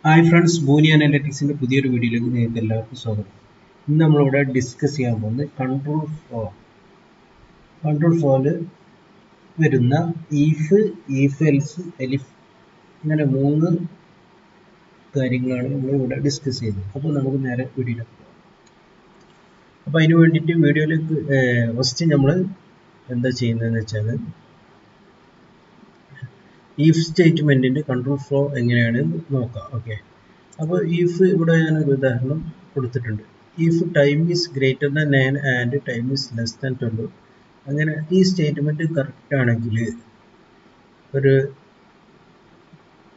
Hi friends, ബൂനി അനലിറ്റിക്സിന്റെ പുതിയൊരു വീഡിയോയിലേക്ക് നിങ്ങൾക്ക് എല്ലാവർക്കും സ്വാഗതം. ഇന്ന് നമ്മളിവിടെ ഡിസ്കസ് ചെയ്യാൻ പോകുന്നത് കൺട്രോൾ ഫ്ലോയിൽ വരുന്ന ഈഫ് എൽസ് എലിഫ് ഇങ്ങനെ മൂന്ന് കാര്യങ്ങളാണ് നമ്മളിവിടെ ഡിസ്കസ് ചെയ്യുന്നത്. അപ്പോൾ നമുക്ക് നേരെ വീഡിയോയിലേക്ക് പോകാം. അപ്പോൾ അതിന് വേണ്ടിയിട്ട് വീഡിയോയിലേക്ക് ഫസ്റ്റ് നമ്മൾ എന്താ ചെയ്യുന്നതെന്ന് വെച്ചാൽ ഈഫ് സ്റ്റേറ്റ്മെൻറ്റിൻ്റെ കൺട്രോൾ ഫ്ലോ എങ്ങനെയാണെന്ന് നോക്കാം. ഓക്കെ, അപ്പോൾ ഈഫ് ഇവിടെ ഞാനൊരു ഉദാഹരണം കൊടുത്തിട്ടുണ്ട്. If time is greater than 9 and time is less than 12, അങ്ങനെ ഈ സ്റ്റേറ്റ്മെൻറ്റ് കറക്റ്റ് ആണെങ്കിൽ ഒരു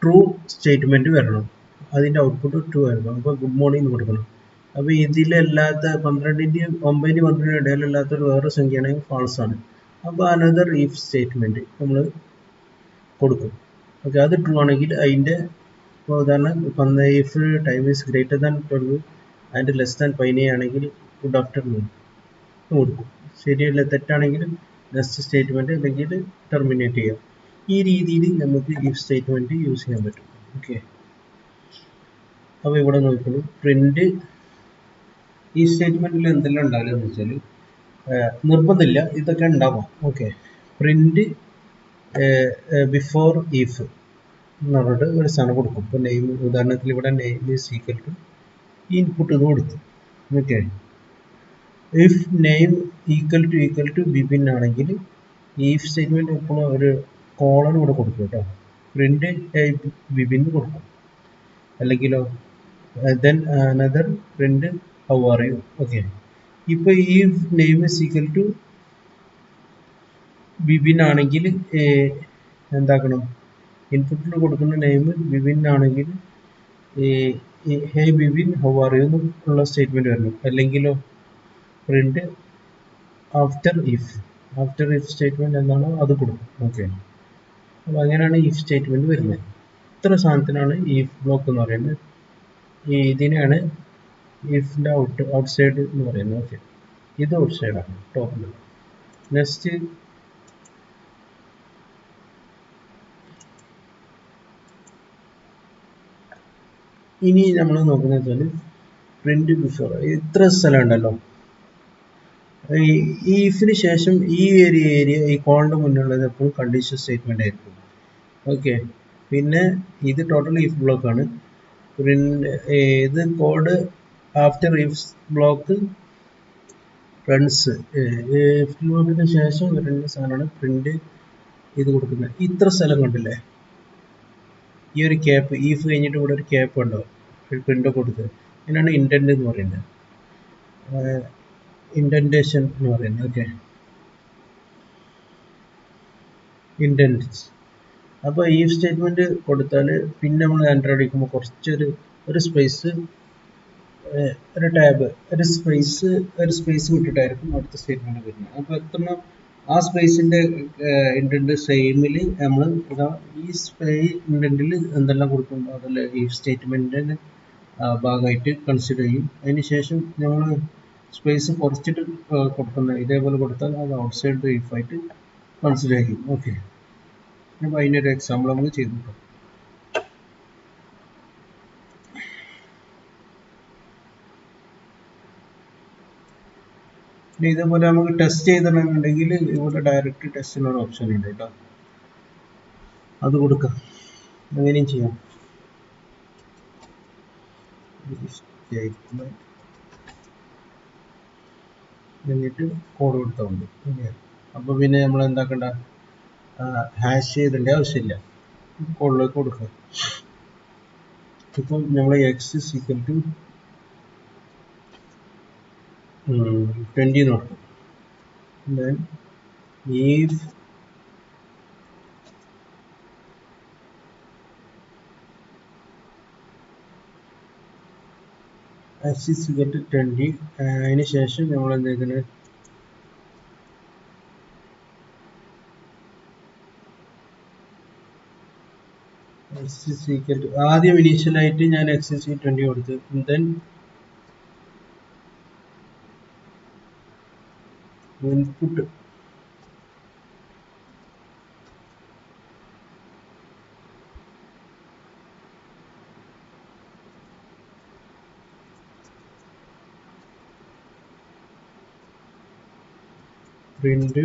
ട്രൂ സ്റ്റേറ്റ്മെൻറ്റ് വരണം. അതിൻ്റെ ഔട്ട്പുട്ട് ട്രൂ ആയിരുന്നു. അപ്പോൾ ഗുഡ് മോർണിംഗ് കൊടുക്കണം. അപ്പോൾ ഇതിലല്ലാത്ത 12ൻ്റെയും 9ൻ്റെയും 12ൻ്റെയും ഇടയിലല്ലാത്തൊരു വേറെ സംഖ്യയാണെങ്കിൽ ഫാൾസ് ആണ്. അപ്പോൾ അനദർ ഇഫ് സ്റ്റേറ്റ്മെൻറ്റ് നമ്മൾ കൊടുക്കും. ഓക്കെ, അത് ട്രൂ ആണെങ്കിൽ അതിൻ്റെ ഉദാഹരണം if time is greater than 12 and less than 15 ആണെങ്കിൽ ഗുഡ് ആഫ്റ്റർനൂൺ കൊടുക്കും. ശരിയല്ല തെറ്റാണെങ്കിൽ നെക്സ്റ്റ് സ്റ്റേറ്റ്മെൻറ്റ് അല്ലെങ്കിൽ ടെർമിനേറ്റ് ചെയ്യാം. ഈ രീതിയിൽ നമുക്ക് ഇഫ് സ്റ്റേറ്റ്മെൻറ്റ് യൂസ് ചെയ്യാൻ പറ്റും. ഓക്കെ, അപ്പോൾ ഇവിടെ നോക്കുന്നു പ്രിൻ്റ് ഈ സ്റ്റേറ്റ്മെൻറ്റിൽ എന്തെല്ലാം ഉണ്ടാവില്ല എന്ന് വെച്ചാൽ നിർബന്ധമില്ല, ഇതൊക്കെ ഉണ്ടാവാം. ഓക്കെ, പ്രിൻ്റ് ബിഫോർ ഇഫ് എന്ന് പറഞ്ഞിട്ട് ഒരു സാധനം കൊടുക്കും. ഇപ്പോൾ നെയിം ഉദാഹരണത്തിൽ ഇവിടെ name is equal to input എന്ന് കൊടുത്തു. Okay, if name equal to Bibin ആണെങ്കിൽ ഈഫ് സ്റ്റേറ്റ്മെൻറ്റ് ഇപ്പോൾ ഒരു കോളൻ ഇവിടെ കൊടുക്കും കേട്ടോ. പ്രിൻ്റ് ബിബിൻ കൊടുക്കും. അല്ലെങ്കിലോ then another print how are you. Okay, ഇപ്പോൾ ഈ name is equal to Bibin ആണെങ്കിൽ എന്താക്കണം, ഇൻപുട്ടിൽ കൊടുക്കുന്ന നെയിം ബിബിൻ ആണെങ്കിൽ hey Bibin how are you എന്നുള്ള സ്റ്റേറ്റ്മെൻറ്റ് വരണം. അല്ലെങ്കിലോ പ്രിൻ്റ് ആഫ്റ്റർ ഇഫ് സ്റ്റേറ്റ്മെൻറ്റ് എന്താണോ അത് കൊടുക്കും. ഓക്കെ, അപ്പോൾ അങ്ങനെയാണ് ഇഫ് സ്റ്റേറ്റ്മെൻറ്റ് വരുന്നത്. ഇത്ര സാധനത്തിനാണ് ഇഫ് ബ്ലോക്ക് എന്ന് പറയുന്നത്. ഇതിനെയാണ് ഇഫിൻ്റെ ഔട്ട് സൈഡ് എന്ന് പറയുന്നത്. ഓക്കെ, ഇത് ഔട്ട് സൈഡാണ് ടോപ്പിൽ. നെക്സ്റ്റ് ഇനി നമ്മൾ നോക്കുന്നത് വെച്ചാൽ പ്രിന്റ് ബിഫോർ. ഇത്ര സ്ഥലം ഉണ്ടല്ലോ, ഈ ഇഫിന് ശേഷം ഈ ഏരിയ ഈ കോളിൻ്റെ മുന്നുള്ളത് എപ്പോഴും കണ്ടീഷൻ സ്റ്റേറ്റ്മെൻ്റ് ആയിരിക്കും. ഓക്കെ, പിന്നെ ഇത് ടോട്ടൽ ഇഫ് ബ്ലോക്കാണ്. ഇത് code after if block runs. If ബ്ലോക്കിന് ശേഷം വരുന്ന സാധനമാണ് പ്രിന്റ് ഇത് കൊടുക്കുന്നത്. ഇത്ര സ്ഥലം കണ്ടില്ലേ, ഈ ഒരു ക്യാപ്പ് ഈഫ് കഴിഞ്ഞിട്ട് ഇവിടെ ഒരു ക്യാപ്പ് ഉണ്ടാവും, പ്രിന്റ് കൊടുത്ത്. ഇതിനാണ് ഇൻറ്റൻറ്റ് എന്ന് പറയുന്നത്, ഇൻഡൻറ്റേഷൻ എന്ന് പറയുന്നത്. Okay, intent. അപ്പോൾ ഈ സ്റ്റേറ്റ്മെൻറ്റ് കൊടുത്താൽ പിന്നെ നമ്മൾ എൻ്റർ അടിക്കുമ്പോൾ ഒരു സ്പേസ്, ഒരു ടാബ്, ഒരു സ്പേസ് വിട്ടിട്ടായിരിക്കും അടുത്ത സ്റ്റേറ്റ്മെൻറ്റ് വരുന്നത്. അപ്പോൾ എത്ര ആ സ്പേസിൻ്റെ ഇൻറ്റൻറ്റ് സെയിമിൽ നമ്മൾ ഈ ഇൻറ്റൻറ്റിൽ എന്തെല്ലാം കൊടുക്കുന്നുണ്ടോ അതല്ല ഈ സ്റ്റേറ്റ്മെൻറ്റിൻ്റെ ഭാഗമായിട്ട് കൺസിഡർ ചെയ്യും. അതിന് ശേഷം നമ്മൾ സ്പേസ് കുറച്ചിട്ട് കൊടുക്കുന്ന ഇതേപോലെ കൊടുത്താൽ അത് ഔട്ട് സൈഡ് ഇഫായിട്ട് കൺസിഡർ ചെയ്യും. ഓക്കെ, അപ്പോൾ അതിനൊരു എക്സാമ്പിൾ നമുക്ക് ചെയ്തു നോക്കാം. പിന്നെ ഇതേപോലെ നമുക്ക് ടെസ്റ്റ് ചെയ്തിട്ടുണ്ടെങ്കിൽ ഇവിടെ ഡയറക്റ്റ് ടെസ്റ്റിനൊരു ഓപ്ഷൻ ഉണ്ട് കേട്ടോ, അത് കൊടുക്കാം. അങ്ങനെയും ചെയ്യാം. എന്നിട്ട് കോഡ് കൊടുത്തുണ്ട്. അപ്പോൾ പിന്നെ നമ്മൾ എന്താക്കണ്ട, ഹാഷ് ചെയ്തേണ്ട ആവശ്യമില്ല, കോഡിലേക്ക് കൊടുക്കുക. ഇപ്പം നമ്മൾ എക്സ് ഇസ് ഈക്വൽ ടു 20 നോക്കും. Then if x is equal to 20, അതിന് ശേഷം നമ്മൾ എന്ത് ചെയ്യുന്നത്, എക്സ് ഇസ് ഈക്വൽ ടു ആദ്യം ഇനീഷ്യലായിട്ട് ഞാൻ എക്സ് ഇസ് 20 കൊടുത്തു. Then input print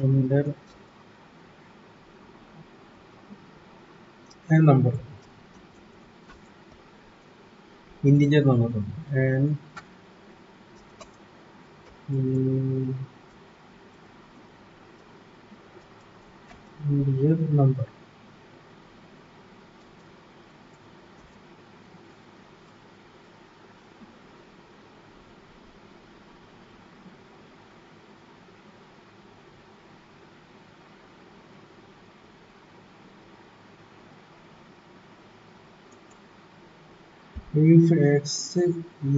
under a number, integer number, and integer number. If x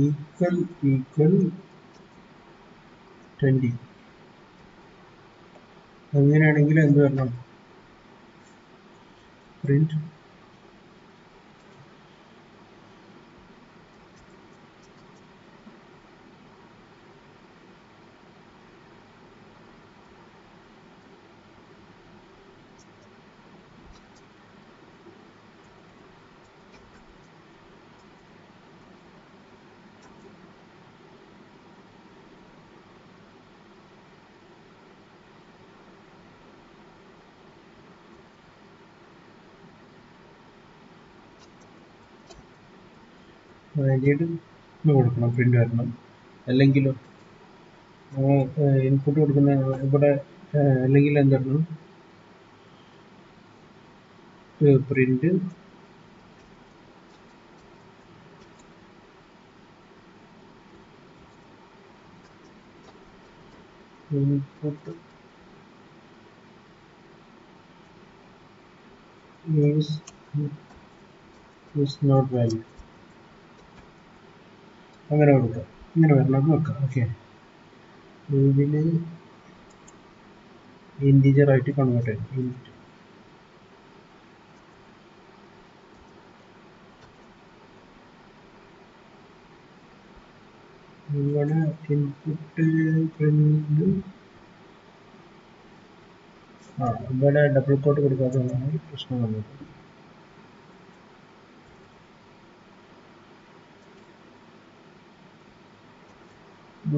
equal 20, അങ്ങനെയാണെങ്കിൽ എന്ത് വരണം? Print വാല്യൂഡ് എന്ന് കൊടുക്കണം, പ്രിന്റ് വരണം. അല്ലെങ്കിലോ ഇൻപുട്ട് കൊടുക്കുന്ന ഇവിടെ അല്ലെങ്കിൽ എന്താണ് print input is not valid, അങ്ങനെ കൊടുക്കാം. ഇങ്ങനെ വരണം നോക്കാം. ഓക്കെ, ഇതിന് ഇൻറ്റിജർ ആയിട്ട് കൺവേർട്ട് ചെയ്യും. ഇവിടെ ഇൻപുട്ട് പ്രിന്റ് ഇവിടെ ഡബിൾ കോട്ട് കൊടുക്കാത്തതാണ് പ്രശ്നം വന്നത്.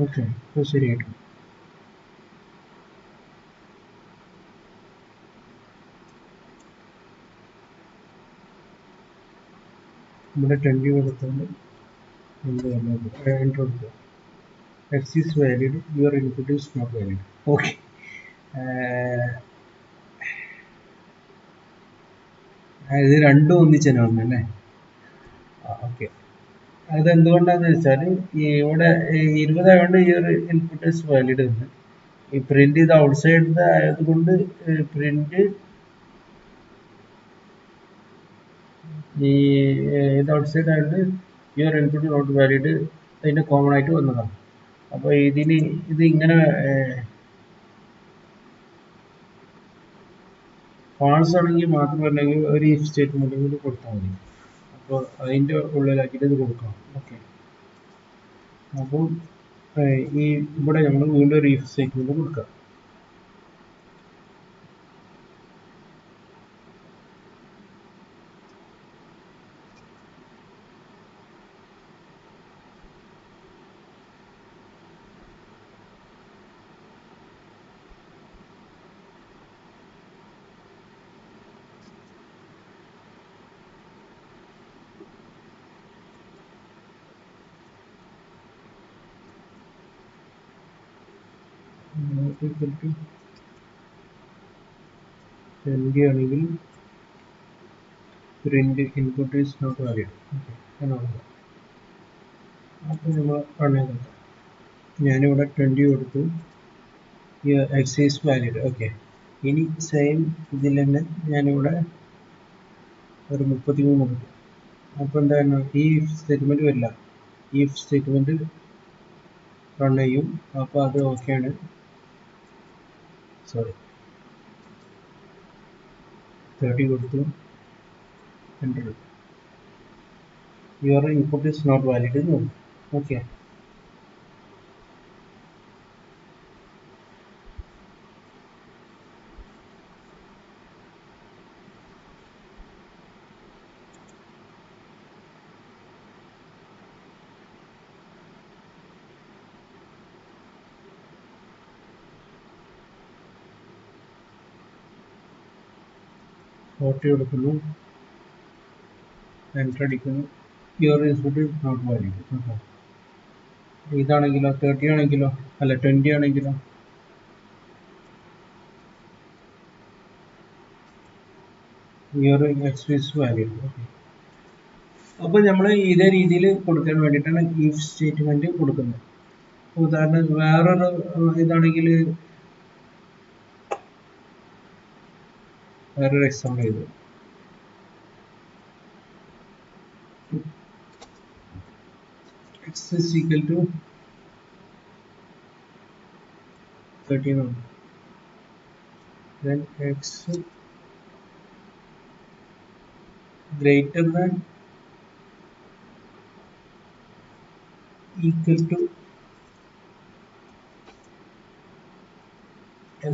ഓക്കെ, ഇപ്പോൾ ശരിയായിട്ടു. ഇവിടെ 20 കൊടുത്താൽ എന്ത് വരുന്നത്? എൻ്റർ കൊടുക്കുക. X is valid, your input is not valid. Okay, ഇത് രണ്ടും ഒന്നിച്ചെന്നെ വന്നല്ലേ? ഓക്കെ, അതെന്തുകൊണ്ടാന്ന് വെച്ചാൽ ഇവിടെ 20 ആയതുകൊണ്ട് ഈ ഒരു ഇൻപുട്ട് ഇസ് വാലിഡ് എന്ന്. ഈ പ്രിന്റ് ഇത് ഔട്ട്സൈഡ് ആയതുകൊണ്ട് പ്രിന്റ് ഈ ഇത് ഔട്ട്സൈഡ് ആയതുകൊണ്ട് യുവർ ഇൻപുട്ട് നോട്ട് വാലിഡ് അതിന്റെ കോമൺ ആയിട്ട് വന്നതാണ്. അപ്പോൾ ഇത് ഇങ്ങനെ ഫാൾസ് ആണെങ്കിൽ മാത്രമല്ലെങ്കിൽ ഒരു ഇഫ് സ്റ്റേറ്റ്മെന്റ് കൂടി കൊടുത്താൽ മതി. അപ്പോൾ അതിന്റെ ഉള്ളിലാക്കിയിട്ട് ഇത് കൊടുക്കണം. ഓക്കെ, അപ്പോൾ ഈ ഇവിടെ നമ്മൾ വീണ്ടും ഒരു ഇഫ് സ്റ്റേറ്റ്മെന്റ് കൊടുക്കാം. equal to 20 ആണെങ്കിൽ print input is not valid. Okay, എന്നാണ്. അപ്പോൾ നമ്മൾ റൺ ചെയ്ത് നോക്കാം. ഞാനിവിടെ 20 കൊടുത്തു, എക്സ് ഈസ് വാലിഡ്. ഓക്കെ, ഇനി സെയിം ഇതിൽ തന്നെ ഞാനിവിടെ ഒരു 33 കൊടുത്തു. അപ്പോൾ എന്താണ്, ഈ സ്റ്റേറ്റ്മെന്റ് വരില്ല. ഈ സ്റ്റേറ്റ്മെന്റ് റൺ ചെയ്യും. അപ്പോൾ അത് ഓക്കെയാണ്. സോറി, 30 കൊടുത്തു, enter. Your input is not valid എന്ന് പറഞ്ഞു. ഓക്കെ, 40 കൊടുക്കുന്നു, എൻ്റർ അടിക്കുന്നു. Your input not valid. Okay, ഇതാണെങ്കിലോ 30 ആണെങ്കിലോ, അല്ല 20 ആണെങ്കിലോ, your x is valid. Okay, അപ്പോൾ നമ്മൾ ഇതേ രീതിയിൽ കൊടുക്കാൻ വേണ്ടിയിട്ടാണ് ഇഫ് സ്റ്റേറ്റ്മെന്റ് കൊടുക്കുന്നത്. ഉദാഹരണം വേറൊരു ഇതാണെങ്കിൽ വേറൊരു എക്സാമ്പിൾ ചെയ്തു. X is equal to 13. Then X greater than equal to,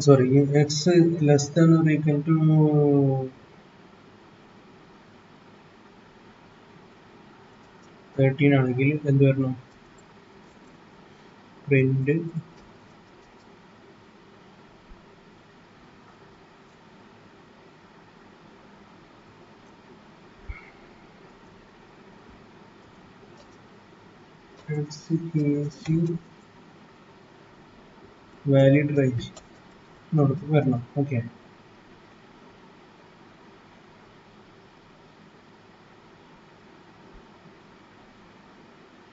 sorry, X less than or equal to 13 ആണെങ്കിൽ എന്ത് വരണം? പ്രിന്റ് X valid range വരണം. ഓക്കെ,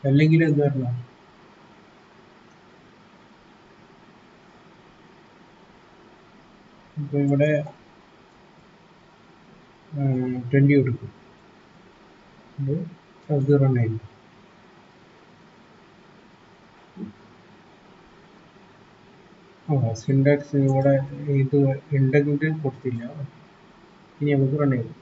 അല്ലെങ്കിൽ എന്ത് വരണം? ഇപ്പൊ ഇവിടെ 20 കൊടുക്കും, അത് റൺ ചെയ്യും. സിൻടാക്സ് ഇവിടെ ഇത് ഇൻഡെക്സിന്റെ കൊടുത്തില്ല. ഇനി നമുക്ക് റൺ ചെയ്യും.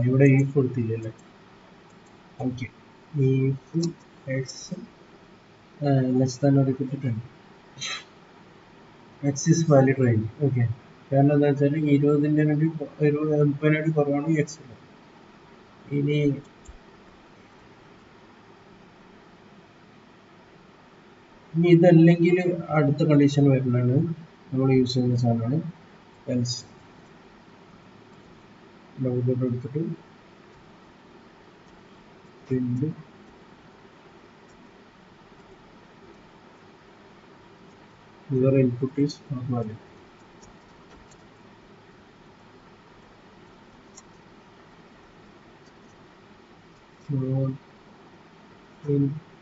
ഇവിടെ ഈ കൊടുത്തില്ലല്ലേ. Okay, if x less than or equal to 20, x is valid range. Okay, കാരണം എന്താ വെച്ചാൽ 30 കുറവാണ് എക്സ്. ഇനി ഇതല്ലെങ്കിൽ അടുത്ത കണ്ടീഷൻ വരുന്നതാണ് നമ്മൾ യൂസ് ചെയ്യുന്ന സാധനമാണ് എൽസ്. ഡൗൺലോഡ് എടുത്തിട്ട് print your input is not valid.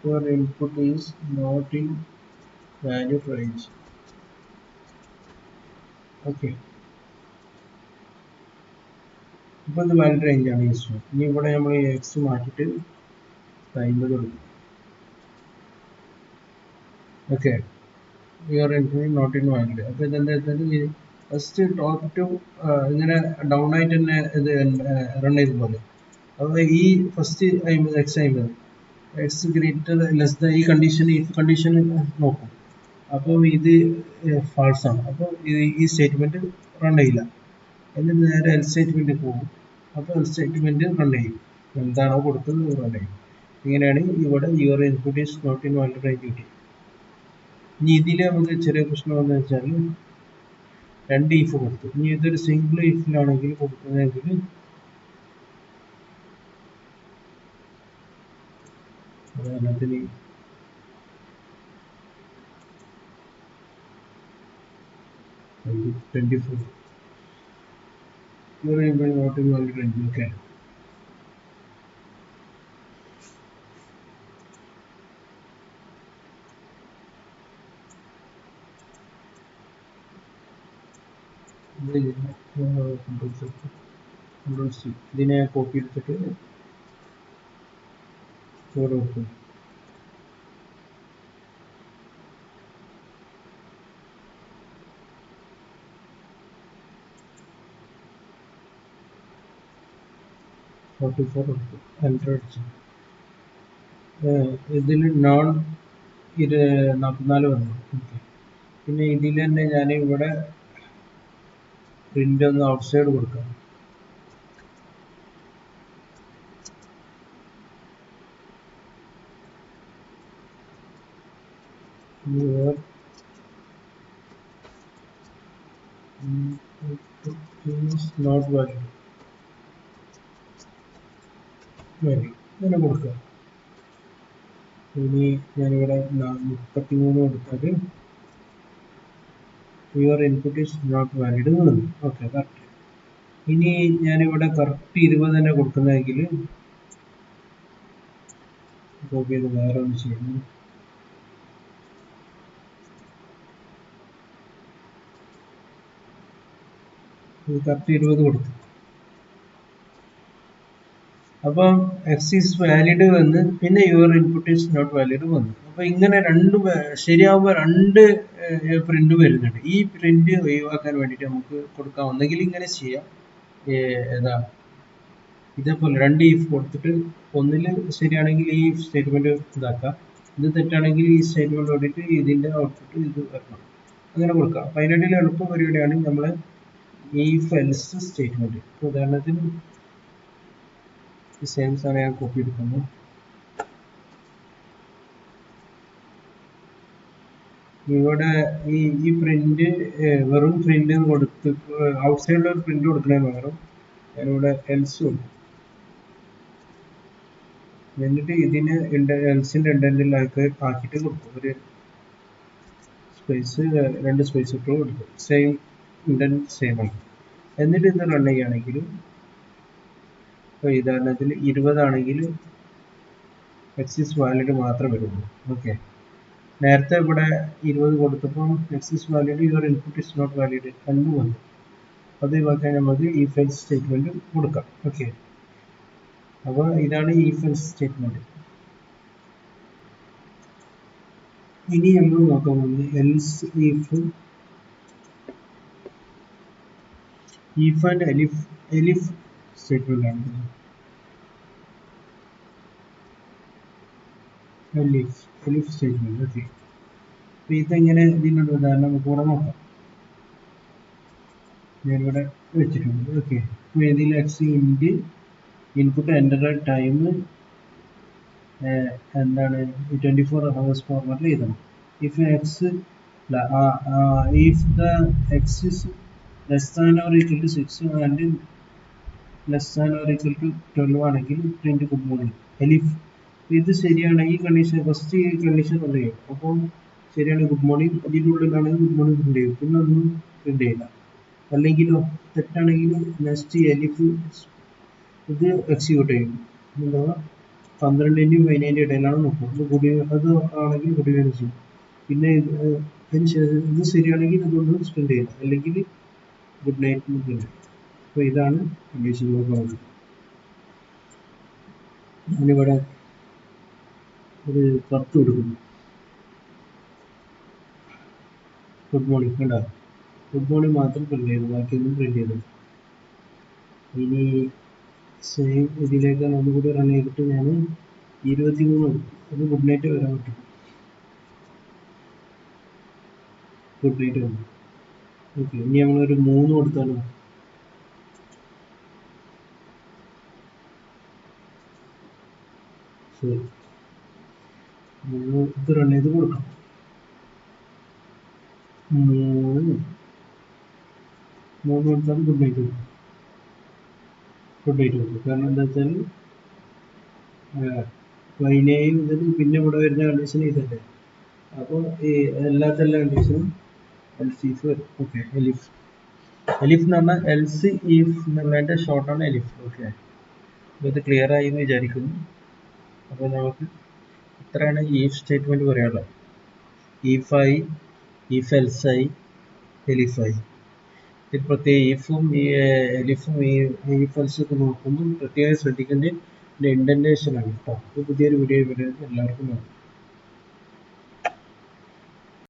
Your input is not in valid range. Okay, ഇപ്പോൾ ഇത് വാലിഡ് റേഞ്ച് ആണ് യൂസ് ചെയ്യുന്നത്. ഇനി ഇവിടെ നമ്മൾ എക്സ് മാറ്റിയിട്ട് 50 കൊടുക്കും. Okay, your input not in valid. അപ്പോൾ ഇതെന്താ വെച്ചാൽ ഫസ്റ്റ് ടോപ്പ് ടു ഇങ്ങനെ ഡൗൺ ആയിട്ട് തന്നെ ഇത് റൺ ചെയ്ത് പോലെ. അപ്പോൾ ഈ first 50 x greater less than ഈ കണ്ടീഷൻ നോക്കും. അപ്പോൾ ഇത് ഫാൾസ് ആണ്. അപ്പോൾ ഈ സ്റ്റേറ്റ്മെന്റ് റൺ ചെയ്യില്ല. എന്നിട്ട് നേരെ എൽ സ്റ്റേറ്റ്മെന്റ് പോകും. അപ്പോൾ എൽ സ്റ്റേറ്റ്മെന്റ് റൺ ചെയ്യും, എന്താണോ കൊടുത്തത് റൺ ചെയ്യും. ഇങ്ങനെയാണ് ഇവിടെ your input is not in valid range കിട്ടി. ഇനി ഇതിൽ നമുക്ക് ചെറിയ പ്രശ്നം എന്ന് വെച്ചാൽ 2 ഇഫ് കൊടുത്തു. ഇനി ഇതൊരു സിംഗിൾ ഇഫിലാണെങ്കിൽ കൊടുക്കുന്നതെങ്കിൽ അതിന് 24 not in valid range. Okay, ഇതിനെ കോപ്പി എടുത്തിട്ട് കൊടുക്കും. എൻ്റർ അടിച്ചു. ഇതിൽ നോൺ 44 വന്നു. ഓക്കെ, പിന്നെ ഇതിൽ തന്നെ ഞാൻ ഇവിടെ പ്രിന്റ് ഒന്ന് ഔട്ട് സൈഡ് കൊടുക്കാം. your input is not valid. Valid. ഇങ്ങനെ കൊടുക്കുക. ഇനി ഞാനിവിടെ 33 കൊടുത്താൽ your input is not valid എന്ന് വന്നു. Okay, correct. ഇനി ഞാനിവിടെ കറക്റ്റ് 20 തന്നെ കൊടുക്കുന്നതെങ്കിൽ കോപ്പി ചെയ്ത് വേറെ ഒന്ന് ചെയ്യുന്നു. കറക്റ്റ് 20 കൊടുത്തു. അപ്പം എക്സ് ഈസ് വാലിഡ് വന്ന് പിന്നെ your input is not valid വന്നു. അപ്പൊ ഇങ്ങനെ രണ്ട് ശരിയാവുമ്പോൾ രണ്ട് പ്രിന്റ് വരുന്നുണ്ട്. ഈ പ്രിന്റ് ഒഴിവാക്കാൻ വേണ്ടിയിട്ട് നമുക്ക് കൊടുക്കാം. ഒന്നെങ്കിൽ ഇങ്ങനെ ചെയ്യാം, ഏതാ ഇതേപോലെ രണ്ട് ഈഫ് കൊടുത്തിട്ട് ഒന്നിൽ ശരിയാണെങ്കിൽ ഈ സ്റ്റേറ്റ്മെന്റ് ഇതാക്കാം, ഇത് തെറ്റാണെങ്കിൽ ഈ സ്റ്റേറ്റ്മെന്റ് ഓടിയിട്ട് ഇതിന്റെ ഔട്ട്പുട്ട് ഇത് വെക്കണം, അങ്ങനെ കൊടുക്കാം. അപ്പൊ അതിനിടയിൽ എളുപ്പം പരിപാടിയാണെങ്കിൽ നമ്മള് ഈഫ് എൽസ് സ്റ്റേറ്റ്മെന്റ്. ഉദാഹരണത്തിന് ഈ സെയിം സാധനം ഞാൻ കോപ്പി എടുക്കുന്നു. ഇവിടെ ഈ പ്രിന്റ് വെറും പ്രിന്റ് കൊടുത്ത് ഔട്ട്സൈഡിൽ ഒരു പ്രിന്റ് കൊടുക്കുന്നതിന് പകരം ഞാനിവിടെ എൽസ് കൊടുക്കും. എന്നിട്ട് ഇതിന് എൽസിന്റെ ഇൻഡന്റിലാക്കി ആക്കിയിട്ട് കൊടുക്കും. ഒരു സ്പേസ്, രണ്ട് സ്പേസ് ഇട്ട് കൊടുക്കും. സെയിം ഇൻഡന്റ് സെയിം ആണ്. എന്നിട്ട് ഇത് റൺ ചെയ്യുകയാണെങ്കിൽ ഉദാഹരണത്തിൽ 20 ആണെങ്കിൽ എക്സ് ഈസ് വാലിഡ് മാത്രമേ വരുള്ളൂ. ഓക്കെ, നേരത്തെ ഇവിടെ 20 കൊടുത്തപ്പോൾ x is valid your input is not valid എന്ന് വന്നു. അത് ഒഴിവാക്കാൻ നമുക്ക് ഈഫ് എൽസ് സ്റ്റേറ്റ്മെന്റ് കൊടുക്കാം. ഓക്കെ, അപ്പോൾ ഇതാണ് ഈഫ് എൽസ് സ്റ്റേറ്റ്മെന്റ്. ഇനി നമ്മൾ നോക്കാൻ പോകുന്നത് else if and elif statement ആണ്. Elif statement. ഓക്കെ, അപ്പൊ ഇതെങ്ങനെ ഇതിനുള്ള ഉദാഹരണം നമുക്ക് ഇവിടെ നോക്കാം. ഞാനിവിടെ വെച്ചിട്ടുണ്ട്. ഓക്കെ, അപ്പൊ ഇതിൽ എക്സ് ഇൻഡ് ഇൻപുട്ട് എൻ്റർ ടൈം എന്താണ് 24 hours ഫോർമാറ്റിൽ എഴുതണം. If X if the x is less than or equal to 6 and less than or equal to 12 ആണെങ്കിൽ പ്രിന്റ് ഗുഡ് മോർണിംഗ്. എലിഫ് ഇത് ശരിയാണെങ്കിൽ കണ്ടീഷൻ ഫസ്റ്റ് ഈ കണ്ടീഷൻ റൺ ചെയ്യും. അപ്പോൾ ശരിയാണ് ഗുഡ് മോർണിംഗ്, ഇതിൻ്റെ ഉള്ളിലാണെങ്കിൽ ഗുഡ് മോർണിംഗ് പ്രിന്റ് ചെയ്യും, പിന്നെ ഒന്നും പ്രിന്റ് ചെയ്യില്ല. അല്ലെങ്കിലോ തെറ്റാണെങ്കിൽ നെക്സ്റ്റ് എലിഫ് ഇത് എക്സിക്യൂട്ട് ചെയ്യും. എന്താ 12ന്റെയും 15ന്റെയും ഇടയിലാണ് നോക്കുക. അത് ആണെങ്കിൽ ഗുഡ് ഈവനിങ് ചെയ്യും. പിന്നെ അതിന് ശേഷം ഇത് ശരിയാണെങ്കിൽ ഇതൊന്നും സ്പെൻഡ് ചെയ്യില്ല, അല്ലെങ്കിൽ ഗുഡ് നൈറ്റ് പ്രിന്റ് ചെയ്യും. അപ്പോൾ ഇതാണ് കണ്ടീഷൻ പറഞ്ഞത്. ഞാനിവിടെ ഒരു 10 കൊടുക്കുന്നു. ഗുഡ് മോർണിംഗ് ഉണ്ടാവും. ഗുഡ് മോർണിംഗ് മാത്രം പ്രിന്റ് ചെയ്തു, ബാക്കിയൊന്നും പ്രിന്റ് ചെയ്തു. ഇനി സെയിം ഇതിലേക്കാണ് ഒന്നുകൂടി റൺ ചെയ്തിട്ട് ഞാൻ 23 കൊടുക്കും. അത് ഗുഡ് നൈറ്റ് വരാൻ പറ്റും. ഗുഡ് നൈറ്റ് വന്നു. ഓക്കെ, ഇനി നമ്മളൊരു 3 കൊടുത്താലോ? ശരി, ഇത് റൺ ചെയ്ത് കൊടുക്കാം. 3 കൊടുത്താൽ ഗുഡ് നൈറ്റ് വരും. ഗുഡ് നൈറ്റ് വരും. കാരണം എന്താ വെച്ചാൽ 17 മുതൽ പിന്നെ ഇവിടെ വരുന്ന കണ്ടീഷൻ ഇതല്ലേ. അപ്പോൾ ഈ എല്ലാ കണ്ടീഷനും എൽസീഫ് വരും. ഓക്കെ, എലിഫ് എന്ന് പറഞ്ഞാൽ എൽസ് ഈഫ് എന്നുള്ളതിൻ്റെ ഷോർട്ടാണ് എലിഫ്. ഓക്കെ, അപ്പോൾ ഇത് ക്ലിയർ ആയി എന്ന് വിചാരിക്കുന്നു. അപ്പോൾ നമുക്ക് ഇത്രയാണ് ഈഫ് സ്റ്റേറ്റ്മെന്റ് പറയാനുള്ളത്. ഈഫായി, ഈഫ് എൽസായി, എലിഫായി. ഇതിൽ പ്രത്യേക ഈഫും ഈ എലിഫും ഈ ഈഫ് എൽസൊക്കെ നോക്കുമ്പോൾ പ്രത്യേകം ശ്രദ്ധിക്കേണ്ട ഇൻഡന്റേഷൻ ആണ് കേട്ടോ. ഇത് പുതിയൊരു വീഡിയോ വരുന്നത്. എല്ലാവർക്കും